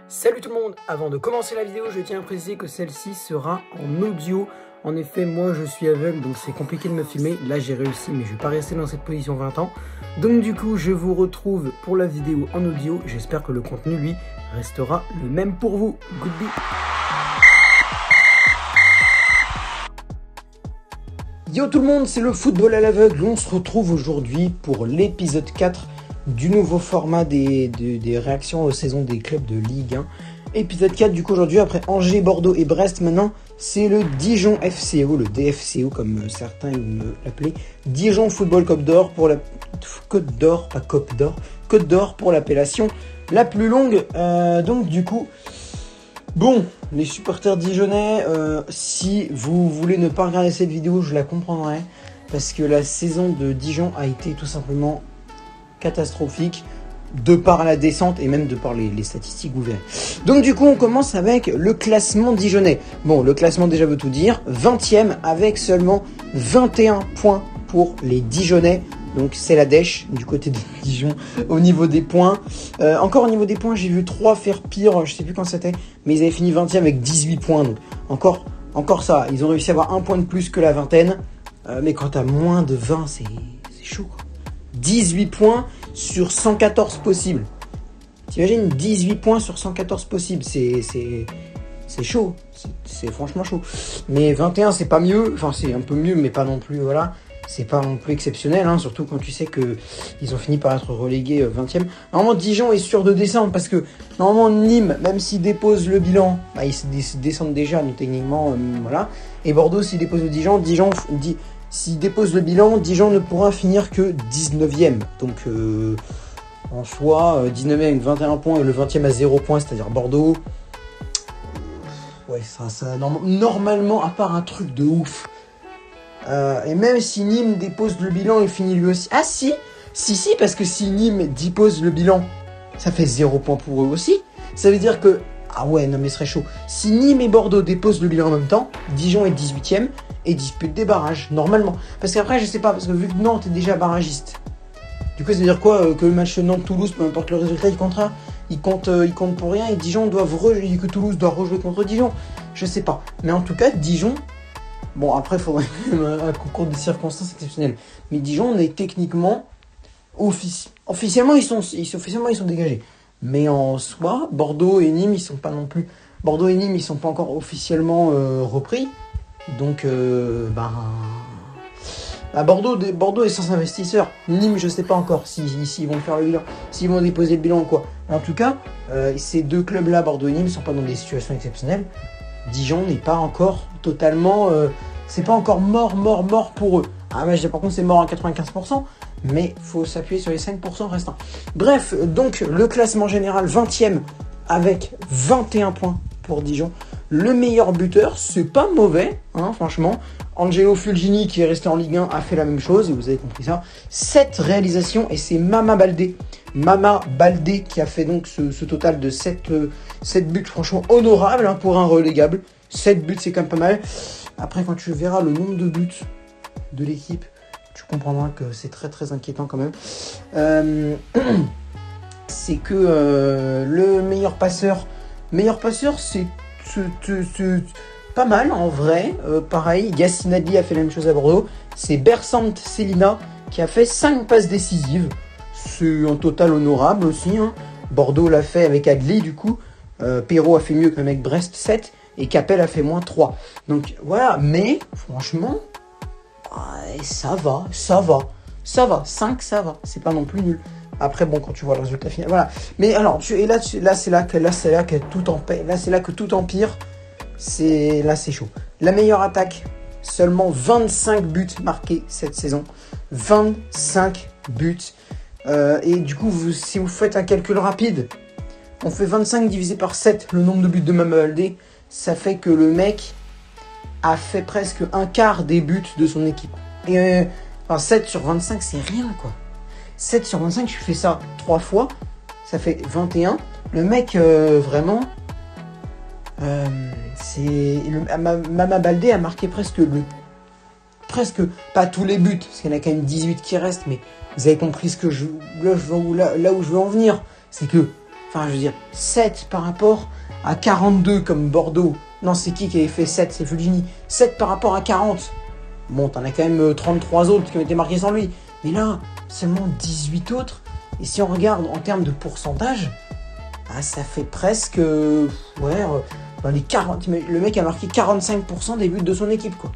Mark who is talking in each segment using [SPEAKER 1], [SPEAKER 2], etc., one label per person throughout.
[SPEAKER 1] Salut tout le monde, avant de commencer la vidéo, je tiens à préciser que celle-ci sera en audio. En effet, moi je suis aveugle, donc c'est compliqué de me filmer. Là j'ai réussi, mais je vais pas rester dans cette position 20 ans. Donc du coup, je vous retrouve pour la vidéo en audio. J'espère que le contenu, lui, restera le même pour vous. Goodbye. Yo tout le monde, c'est le football à l'aveugle. On se retrouve aujourd'hui pour l'épisode 4 du nouveau format des réactions aux saisons des clubs de Ligue 1. Épisode 4 du coup aujourd'hui, après Angers, Bordeaux et Brest, maintenant c'est le Dijon FCO, le DFCO comme certains l'appelaient. Dijon Football Côte d'Or pour la Côte d'Or, pas Côte d'Or, Côte d'Or pour l'appellation la plus longue. Donc du coup, bon, les supporters dijonnais, si vous voulez ne pas regarder cette vidéo, je la comprendrai, parce que la saison de Dijon a été tout simplement catastrophique, de par la descente et même de par les statistiques, vous verrez. Donc du coup on commence avec le classement dijonnais. Bon, le classement déjà veut tout dire, 20e avec seulement 21 points pour les Dijonnais. Donc c'est la dèche du côté de Dijon au niveau des points. Encore au niveau des points, j'ai vu 3 faire pire, je sais plus quand c'était, mais ils avaient fini 20e avec 18 points. Donc encore ça, ils ont réussi à avoir un point de plus que la vingtaine. Mais quand t'as moins de 20, c'est chaud quoi. 18 points sur 114 possibles. T'imagines 18 points sur 114 possibles, c'est chaud, c'est franchement chaud. Mais 21 c'est pas mieux, enfin c'est un peu mieux mais pas non plus, voilà. C'est pas non plus exceptionnel, hein, surtout quand tu sais que ils ont fini par être relégués 20e. Normalement Dijon est sûr de descendre parce que normalement Nîmes, même s'ils déposent le bilan, bah, ils descendent déjà, donc techniquement, voilà. Et Bordeaux s'ils déposent le Dijon, s'il dépose le bilan, Dijon ne pourra finir que 19e. Donc en soi, 19e avec 21 points et le 20e à 0 points, c'est-à-dire Bordeaux. Ouais, ça normalement, à part un truc de ouf. Et même si Nîmes dépose le bilan, il finit lui aussi. Ah si, parce que si Nîmes dépose le bilan, ça fait 0 points pour eux aussi. Ça veut dire que... Ah ouais, non mais ce serait chaud. Si Nîmes et Bordeaux déposent le bilan en même temps, Dijon est 18e et dispute des barrages, normalement. Parce qu'après, je sais pas, parce que vu que Nantes est déjà barragiste, du coup, ça veut dire quoi que le match Nantes-Toulouse, peu importe le résultat, il compte pour rien et Dijon que Toulouse doit rejouer contre Dijon. Je sais pas. Mais en tout cas, Dijon, bon après, il faudrait un concours de circonstances exceptionnelles. Mais Dijon, on est techniquement, officiellement, ils sont dégagés. Mais en soi, Bordeaux et Nîmes, ils sont pas non plus. Bordeaux et Nîmes, ils sont pas encore officiellement repris. Donc, Bordeaux est sans investisseur. Nîmes, je sais pas encore s'ils vont faire le bilan, s'ils vont déposer le bilan ou quoi. En tout cas, ces deux clubs-là, Bordeaux et Nîmes, sont pas dans des situations exceptionnelles. Dijon n'est pas encore totalement, c'est pas encore mort pour eux. Ah mais par contre c'est mort à 95%, mais faut s'appuyer sur les 5% restants. Bref, donc le classement général 20e avec 21 points pour Dijon. Le meilleur buteur, c'est pas mauvais, hein, franchement. Angelo Fulgini, qui est resté en Ligue 1, a fait la même chose, et vous avez compris ça. 7 réalisations, et c'est Mama Baldé. Mama Baldé qui a fait donc ce total de 7 buts, franchement honorable, hein, pour un relégable. 7 buts, c'est quand même pas mal. Après, quand tu verras le nombre de buts de l'équipe, tu comprendras que c'est très très inquiétant quand même. C'est que le meilleur passeur, c'est pas mal en vrai. Pareil, Gassinadi a fait la même chose à Bordeaux. C'est Bersant Célina qui a fait 5 passes décisives. C'est un total honorable aussi, hein. Bordeaux l'a fait avec Adli du coup. Perrault a fait mieux qu'avec Brest, 7. Et Capel a fait moins 3. Donc voilà, mais franchement, ça va. 5, ça va. C'est pas non plus nul. Après, bon, quand tu vois le résultat final, voilà. Mais alors, là, c'est là que tout empire. Là, c'est là que tout empire. Là, c'est chaud. La meilleure attaque, seulement 25 buts marqués cette saison. 25 buts. Et du coup, si vous faites un calcul rapide, on fait 25 divisé par 7, le nombre de buts de Mama Baldé. Ça fait que le mec a fait presque un quart des buts de son équipe. Et 7 sur 25, c'est rien, quoi. 7 sur 25, je fais ça 3 fois, ça fait 21. Le mec, vraiment, Mama Baldé a marqué presque, pas tous les buts, parce qu'il y en a quand même 18 qui restent, mais vous avez compris là où je veux en venir. C'est que, Enfin, je veux dire, 7 par rapport à 42 comme Bordeaux. Non, c'est qui avait fait 7? C'est Fulgini. 7 par rapport à 40. Bon, t'en as quand même 33 autres qui ont été marqués sans lui. Mais là, seulement 18 autres. Et si on regarde en termes de pourcentage, bah, ça fait presque... dans les 40... Le mec a marqué 45% des buts de son équipe, quoi.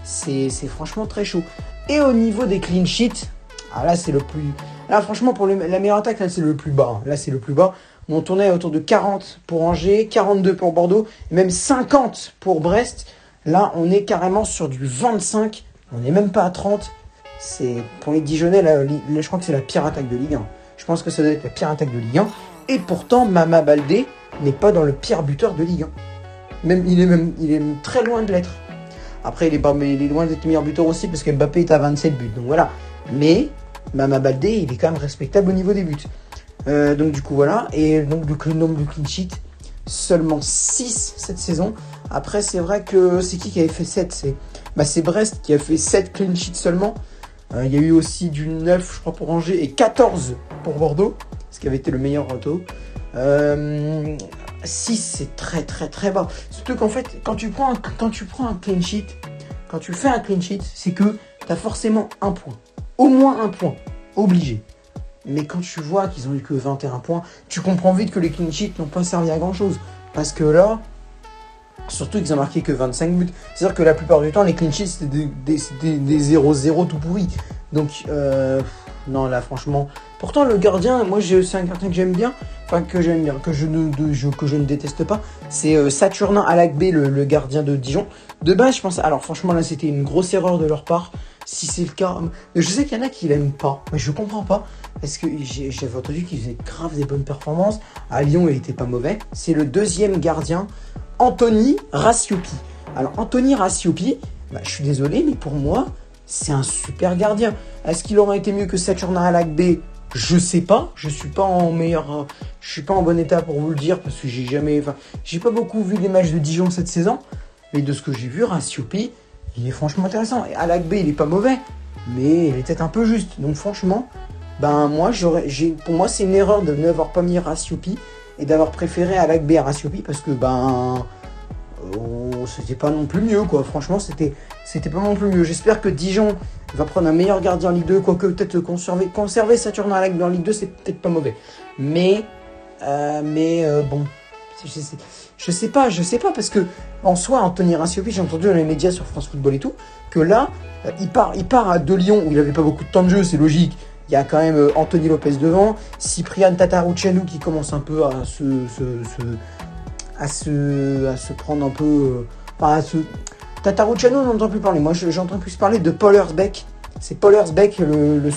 [SPEAKER 1] C'est franchement très chaud. Et au niveau des clean sheets, là, c'est le plus... Là, franchement, pour la meilleure attaque, là, c'est le plus bas. Là, c'est le plus bas. On tournait autour de 40 pour Angers, 42 pour Bordeaux, et même 50 pour Brest. Là, on est carrément sur du 25. On n'est même pas à 30. C'est pour les Dijonnais, là, je crois que c'est la pire attaque de Ligue 1. Je pense que ça doit être la pire attaque de Ligue 1. Et pourtant, Mama Baldé n'est pas dans le pire buteur de Ligue 1. Il est très loin de l'être. Après, il est loin d'être le meilleur buteur aussi, parce que Mbappé est à 27 buts. Donc voilà. Mais Mama Baldé, il est quand même respectable au niveau des buts. Donc du coup, voilà. Et donc le nombre de clean sheets, seulement 6 cette saison. Après, c'est vrai que c'est qui avait fait 7 c'est Brest qui a fait 7 clean sheets seulement. Il y a eu aussi du 9, je crois, pour Angers et 14 pour Bordeaux, ce qui avait été le meilleur taux. 6, c'est très très très bas. Surtout qu'en fait, quand tu prends un clean sheet, quand tu fais un clean sheet, c'est que tu as forcément un point. Au moins un point. Obligé. Mais quand tu vois qu'ils ont eu que 21 points, tu comprends vite que les clean sheets n'ont pas servi à grand chose. Parce que là, surtout qu'ils ont marqué que 25 buts. C'est-à-dire que la plupart du temps, les clean sheets, c'était des 0-0 tout pourris. Donc, non, là, franchement. Pourtant, le gardien, moi, c'est un gardien que j'aime bien. Enfin, que je ne déteste pas. C'est Saturnin Alakbé, le gardien de Dijon. De base, je pense. Alors, franchement, là, c'était une grosse erreur de leur part. Si c'est le cas. Je sais qu'il y en a qui l'aiment pas. Mais je comprends pas. Parce que j'avais entendu qu'il faisait grave des bonnes performances. À Lyon, il était pas mauvais. C'est le deuxième gardien, Anthony Rasiopi. Alors, Anthony Rasiopi, je suis désolé, mais pour moi, c'est un super gardien. Est-ce qu'il aurait été mieux que Saturnin Alakbé? Je sais pas. Je suis pas en bon état pour vous le dire parce que j'ai pas beaucoup vu les matchs de Dijon cette saison. Mais de ce que j'ai vu, Rasiopi, il est franchement intéressant. Et Alakbé, il est pas mauvais, mais il est peut-être un peu juste. Donc franchement, pour moi, c'est une erreur de n'avoir pas mis Rasiopi et d'avoir préféré Alakbé à Rasiopi parce que c'était pas non plus mieux, quoi. Franchement, c'était pas non plus mieux. J'espère que Dijon va prendre un meilleur gardien en Ligue 2, quoique peut-être conserver Saturnin Alakbé en Ligue 2, c'est peut-être pas mauvais. Mais bon, je sais pas parce que en soi, Anthony Rasiopi, j'ai entendu dans les médias sur France Football et tout, que là, il part de Lyon où il avait pas beaucoup de temps de jeu, c'est logique. Il y a quand même Anthony Lopez devant, Cyprien Tatarusanu qui commence un peu à se prendre un peu... Tatarusanu, on n'entend plus parler. Moi, j'entends plus parler de Paul Hersbeck. C'est Paul Hersbeck, le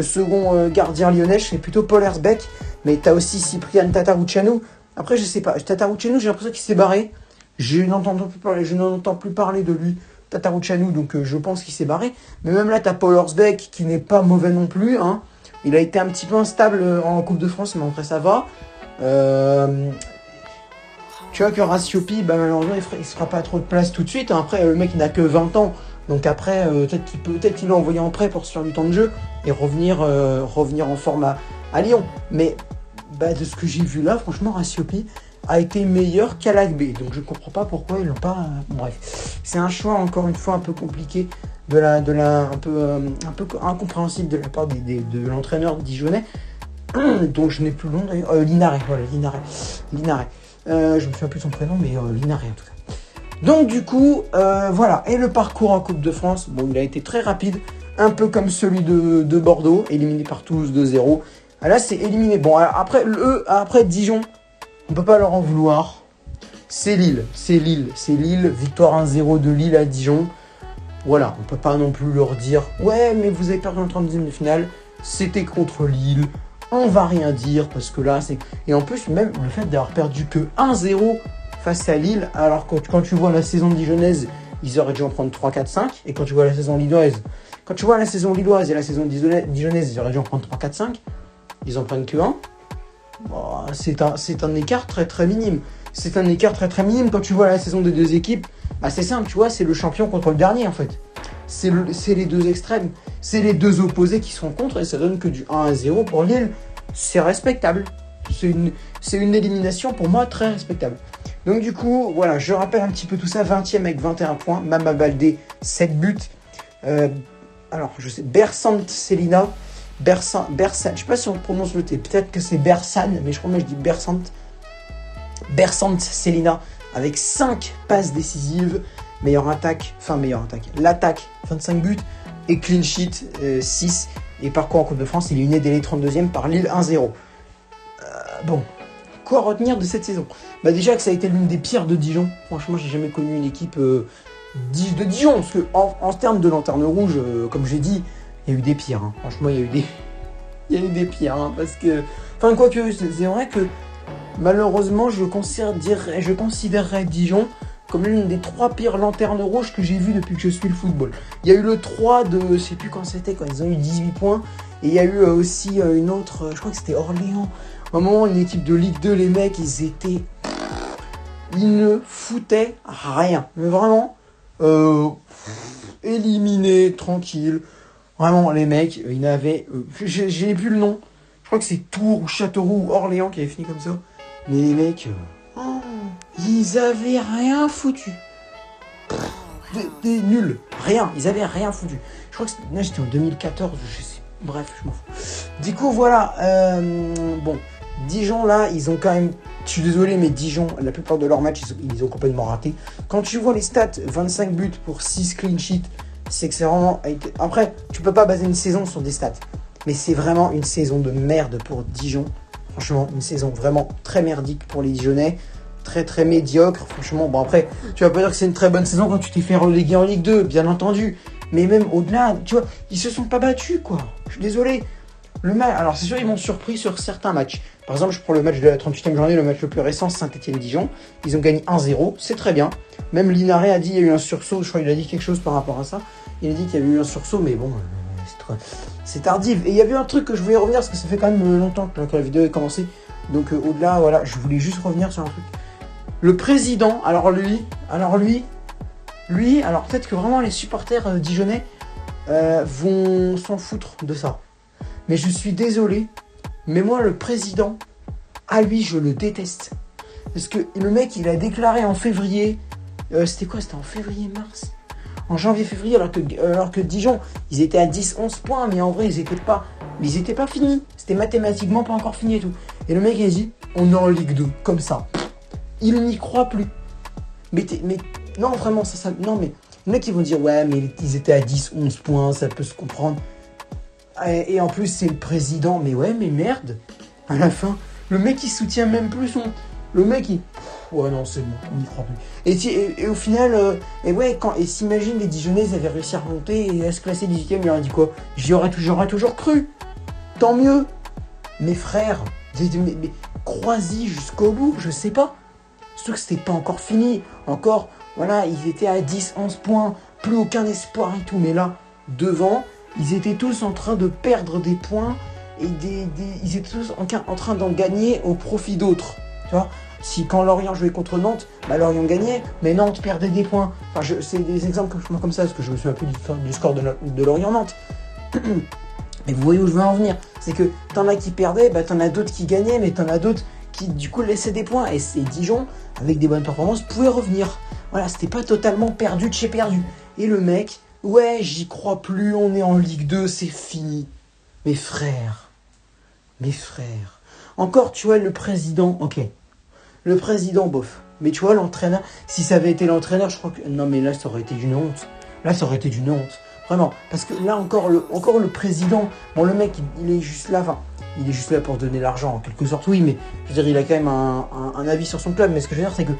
[SPEAKER 1] second gardien lyonnais. C'est plutôt Paul Hersbeck. Mais tu as aussi Cyprien Tatarusanu. Après, je sais pas. Tatarusanu, j'ai l'impression qu'il s'est barré. Je n'entends plus parler de lui. Tatarusanu, donc je pense qu'il s'est barré. Mais même là, tu as Paul Hersbeck qui n'est pas mauvais non plus. Hein. Il a été un petit peu instable en Coupe de France, mais après, ça va. Tu vois que Rasiopi, malheureusement, il ne se fera pas trop de place tout de suite. Après, le mec, il n'a que 20 ans. Donc après, peut-être qu'il l'a envoyé en prêt pour se faire du temps de jeu et revenir en forme à Lyon. Mais de ce que j'ai vu là, franchement, Rasiopi a été meilleur qu'Alakbé. Donc je ne comprends pas pourquoi ils l'ont pas... bref, c'est un choix, encore une fois, un peu compliqué, un peu incompréhensible de la part de l'entraîneur dijonnais, dont je n'ai plus le nom d'ailleurs. Linares. Je me souviens plus de son prénom, mais Linares en tout cas. Donc du coup, voilà. Et le parcours en Coupe de France, il a été très rapide, un peu comme celui de Bordeaux, éliminé par Toulouse 2-0. Là, c'est éliminé. Bon, après Dijon, on peut pas leur en vouloir. C'est Lille. Victoire 1-0 de Lille à Dijon. Voilà, on peut pas non plus leur dire « Ouais, mais vous avez perdu en 30e de finale. C'était contre Lille. » On va rien dire parce que là, c'est... Et en plus, même le fait d'avoir perdu que 1-0 face à Lille, alors que quand tu vois la saison dijonnaise, ils auraient dû en prendre 3, 4, 5. Et quand tu vois la saison lilloise, et la saison dijonnaise, ils auraient dû en prendre 3, 4, 5. Ils en prennent que 1. C'est un écart très très minime. C'est un écart très très minime. Quand tu vois la saison des deux équipes, c'est simple, tu vois, c'est le champion contre le dernier en fait. C'est les deux extrêmes. C'est les deux opposés qui se rencontrent et ça donne que du 1-0 pour Lille. C'est respectable. c'est une élimination pour moi très respectable. Donc du coup, voilà, je rappelle un petit peu tout ça. 20e avec 21 points. Mama Baldé, 7 buts. Alors, je sais, Bersant Célina. Bersan, je sais pas si on prononce le T. Peut-être que c'est Bersan, mais je crois que je dis Bersant. Bersant Célina avec 5 passes décisives. Meilleure attaque. L'attaque, 25 buts. Et clean sheet, 6. Et parcours en Coupe de France, il est éliminé dès les 32e par Lille 1-0. Bon, quoi retenir de cette saison? Bah déjà que ça a été l'une des pires de Dijon. Franchement, j'ai jamais connu une équipe de Dijon. Parce que en termes de lanterne rouge, comme j'ai dit, il y a eu des pires. Hein. Franchement, il y a eu des pires. Hein, parce que... Enfin, quoique, c'est vrai que malheureusement, je considérerais Dijon comme l'une des 3 pires lanternes rouges que j'ai vues depuis que je suis le football. Il y a eu le 3 de... Je sais plus quand c'était, quand ils ont eu 18 points. Et il y a eu aussi une autre... Je crois que c'était Orléans. À un moment, une équipe de Ligue 2, les mecs, ils ne foutaient rien. Mais vraiment, éliminés, tranquilles. Vraiment, les mecs, ils n'avaient... j'ai plus le nom. Je crois que c'est Tours ou Châteauroux ou Orléans qui avait fini comme ça. Mais les mecs, ils avaient rien foutu. Des nuls. Rien. Ils avaient rien foutu. Je crois que c'était en 2014, je sais. Bref, je m'en fous. Du coup, voilà. Bon, Dijon, là, ils ont quand même... Je suis désolé, mais Dijon, la plupart de leurs matchs, ils ont complètement raté. Quand tu vois les stats, 25 buts pour 6 clean sheets, c'est que c'est vraiment... Après, tu peux pas baser une saison sur des stats. Mais c'est vraiment une saison de merde pour Dijon. Franchement, une saison vraiment très merdique pour les Dijonnais. Très, très médiocre. Franchement, bon, après, tu vas pas dire que c'est une très bonne saison quand tu t'es fait reléguer en Ligue 2, bien entendu. Mais même au-delà, tu vois, ils se sont pas battus, quoi. Je suis désolé. Alors, c'est sûr, ils m'ont surpris sur certains matchs. Par exemple, je prends le match de la 38e journée, le match le plus récent, Saint-Étienne-Dijon. Ils ont gagné 1-0, c'est très bien. Même Linares a dit qu'il y a eu un sursaut. Je crois qu'il a dit quelque chose par rapport à ça. Il a dit qu'il y avait eu un sursaut, mais bon, c'est tardif. Et il y avait un truc que je voulais revenir, parce que ça fait quand même longtemps que la vidéo est commencée. Donc, au-delà, voilà, je voulais juste revenir sur un truc. Le président, alors peut-être que vraiment les supporters dijonnais vont s'en foutre de ça. Mais je suis désolé, mais moi le président, lui je le déteste. Parce que le mec il a déclaré en février, c'était en février-mars, en janvier-février, alors que Dijon, ils étaient à 10-11 points, mais en vrai ils étaient pas finis. C'était mathématiquement pas encore fini et tout. Et le mec il a dit, on est en Ligue 2, comme ça. Il n'y croit plus. Mais non, vraiment, non, mais il y en a qui vont dire, ouais, mais ils étaient à 10-11 points, ça peut se comprendre. Et en plus, c'est le président. Mais ouais, mais merde. À la fin, le mec, il soutient même plus son... Le mec, il... Ouais, non, c'est bon, on n'y croit plus. Et au final, s'imagine les Dijonnais avaient réussi à remonter et à se classer 18e, il aurait dit quoi? J'aurais toujours cru. Tant mieux. Mes frères, mais crois-y jusqu'au bout, je sais pas. Surtout que c'était pas encore fini. Encore, voilà, ils étaient à 10-11 points, plus aucun espoir et tout. Mais là, devant, ils étaient tous en train de perdre des points et ils étaient tous en train d'en gagner au profit d'autres. Tu vois, si quand Lorient jouait contre Nantes, Lorient gagnait, mais Nantes perdait des points. Enfin, c'est des exemples que je prends comme ça, parce que je me souviens plus du score de Lorient-Nantes. Mais vous voyez où je veux en venir. C'est que t'en as qui perdaient, t'en as d'autres qui gagnaient, mais t'en as d'autres qui du coup laissaient des points. Et Dijon, avec des bonnes performances, pouvait revenir. Voilà, c'était pas totalement perdu de chez perdu. Et le mec, ouais, j'y crois plus, on est en Ligue 2, c'est fini. Mes frères. Encore, tu vois, le président, ok. Le président, bof. Mais tu vois, l'entraîneur, si ça avait été l'entraîneur, je crois que... Non, mais là, ça aurait été d'une honte. Vraiment. Parce que là, encore le président, bon, le mec, il est juste là, il est juste là pour donner l'argent, en quelque sorte, oui, mais je veux dire, il a quand même un avis sur son club. Mais ce que je veux dire, c'est que,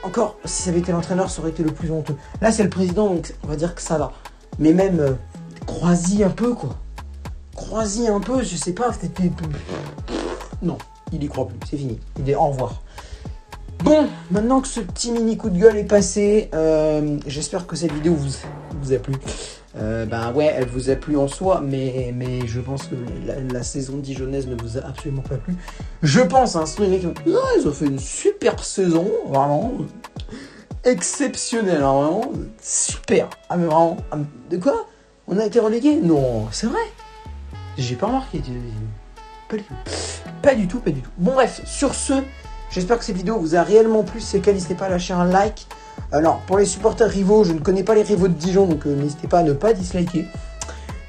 [SPEAKER 1] encore, si ça avait été l'entraîneur, ça aurait été le plus honteux. Là, c'est le président, donc on va dire que ça va. Mais même, crois-y un peu, quoi. Crois-y un peu, je sais pas, c'était... Non, il y croit plus, c'est fini. Il est au revoir. Bon, maintenant que ce petit mini coup de gueule est passé, j'espère que cette vidéo vous a plu. Elle vous a plu en soi, mais je pense que la saison dijonnaise ne vous a absolument pas plu. Je pense, c'est les mecs ils ont fait une super saison, vraiment exceptionnelle, vraiment super. Ah mais vraiment, de quoi? On a été relégués? Non, c'est vrai. J'ai pas remarqué. Pas du tout. Pas du tout, pas du tout. Bon bref, sur ce, j'espère que cette vidéo vous a réellement plu. Si c'est le cas, n'hésitez pas à lâcher un like. Alors, pour les supporters rivaux, je ne connais pas les rivaux de Dijon, donc n'hésitez pas à ne pas disliker.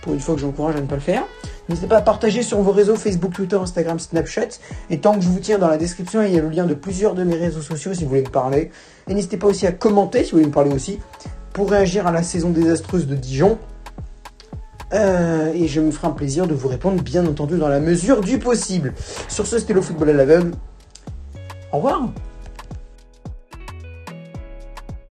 [SPEAKER 1] Pour une fois que j'encourage à ne pas le faire. N'hésitez pas à partager sur vos réseaux Facebook, Twitter, Instagram, Snapchat. Et tant que je vous tiens dans la description, il y a le lien de plusieurs de mes réseaux sociaux si vous voulez me parler. Et n'hésitez pas aussi à commenter si vous voulez me parler aussi. Pour réagir à la saison désastreuse de Dijon. Et je me ferai un plaisir de vous répondre, bien entendu, dans la mesure du possible. Sur ce, c'était le football à l'aveugle. Au revoir.